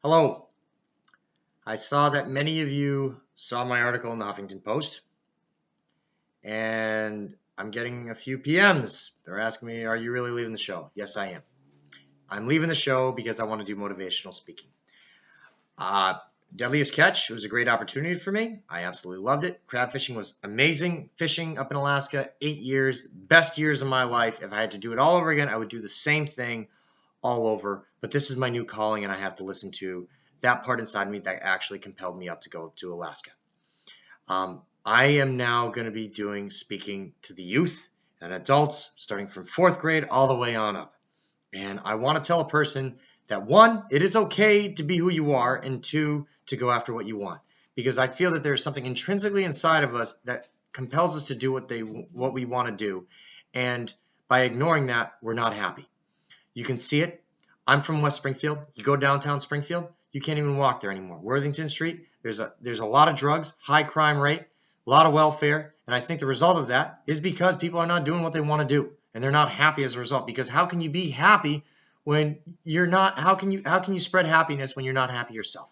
Hello. I saw that many of you saw my article in the Huffington Post, and I'm getting a few PMs. They're asking me, are you really leaving the show? Yes, I am. I'm leaving the show because I want to do motivational speaking. Uh, Deadliest Catch was a great opportunity for me. I absolutely loved it. Crab fishing was amazing. Fishing up in Alaska, 8 years, best years of my life. If I had to do it all over again, I would do the same thing all over. But this is my new calling, and I have to listen to that part inside me that actually compelled me up to go to Alaska. I am now going to be doing speaking to the youth and adults, starting from 4th grade all the way on up. And I want to tell a person that, one, it is okay to be who you are, and two, to go after what you want. Because I feel that there's something intrinsically inside of us that compels us to do what we want to do. And by ignoring that, we're not happy. You can see it. I'm from West Springfield. You go downtown Springfield, you can't even walk there anymore. Worthington Street, there's a lot of drugs, high crime rate, a lot of welfare, and I think the result of that is because people are not doing what they want to do, and they're not happy as a result. Because how can you be happy when you're not? How can you spread happiness when you're not happy yourself?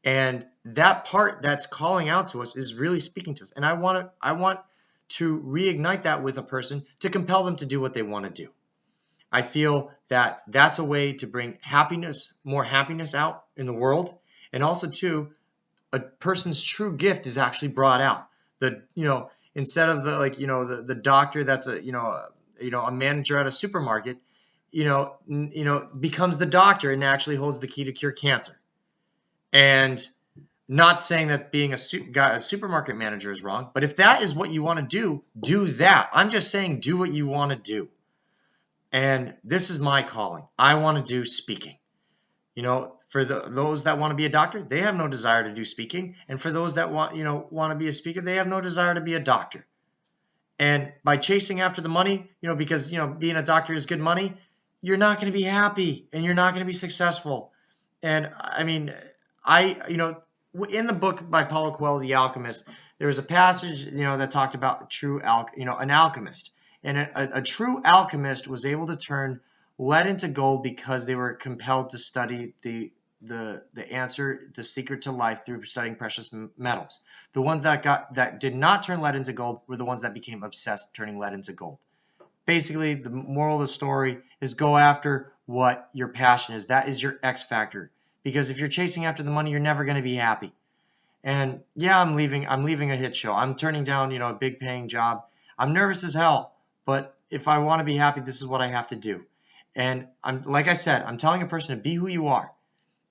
And that part that's calling out to us is really speaking to us. And I want to reignite that with a person to compel them to do what they want to do. I feel that that's a way to bring happiness, more happiness out in the world. And also, too, a person's true gift is actually brought out. Instead of the doctor that's a manager at a supermarket, becomes the doctor and actually holds the key to cure cancer. And not saying that being a supermarket manager is wrong, but if that is what you want to do that. I'm just saying do what you want to do. And this is my calling. I want to do speaking. For those that want to be a doctor, they have no desire to do speaking. And for those that want to be a speaker, they have no desire to be a doctor. And by chasing after the money, because being a doctor is good money, you're not going to be happy and you're not going to be successful. And I mean, in the book by Paulo Coelho, The Alchemist, there was a passage, that talked about an alchemist. And a true alchemist was able to turn lead into gold because they were compelled to study the answer, the secret to life through studying precious metals. The ones that did not turn lead into gold were the ones that became obsessed turning lead into gold. Basically, the moral of the story is go after what your passion is. That is your X factor. Because if you're chasing after the money, you're never going to be happy. And yeah, I'm leaving a hit show. I'm turning down, a big paying job. I'm nervous as hell. But if I want to be happy, this is what I have to do. And like I said, I'm telling a person to be who you are.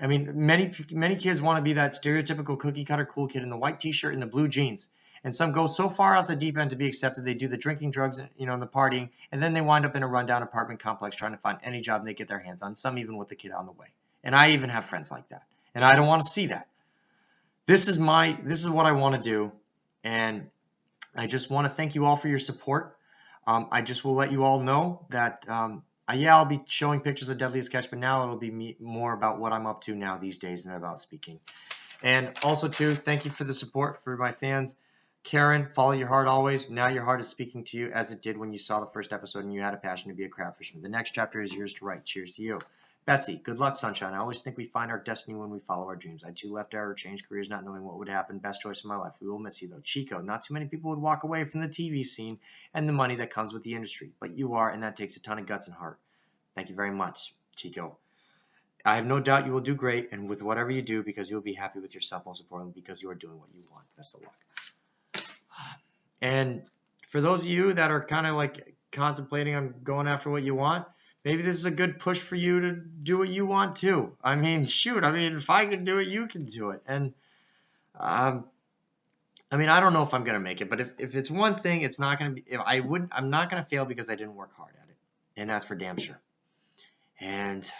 I mean, many kids want to be that stereotypical cookie cutter cool kid in the white t-shirt and the blue jeans. And some go so far out the deep end to be accepted, they do the drinking, drugs, and the partying, and then they wind up in a rundown apartment complex trying to find any job they get their hands on, some even with the kid on the way. And I even have friends like that. And I don't want to see that. This is what I want to do. And I just want to thank you all for your support. I just will let you all know that, I'll be showing pictures of Deadliest Catch, but now it'll be more about what I'm up to now these days than about speaking. And also, too, thank you for the support for my fans. Karen, follow your heart always. Now your heart is speaking to you as it did when you saw the first episode and you had a passion to be a crab fisherman. The next chapter is yours to write. Cheers to you. Betsy, good luck, sunshine. I always think we find our destiny when we follow our dreams. I too left our changed careers not knowing what would happen. Best choice of my life. We will miss you, though. Chico, not too many people would walk away from the TV scene and the money that comes with the industry. But you are, and that takes a ton of guts and heart. Thank you very much, Chico. I have no doubt you will do great and with whatever you do because you will be happy with yourself, most importantly, because you are doing what you want. Best of luck. And for those of you that are kind of like contemplating on going after what you want, maybe this is a good push for you to do what you want too. I mean, shoot. I mean, if I can do it, you can do it. And I don't know if I'm gonna make it, but if it's one thing, it's not gonna be. I'm not gonna fail because I didn't work hard at it, and that's for damn sure. And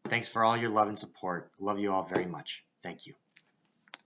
thanks for all your love and support. Love you all very much. Thank you.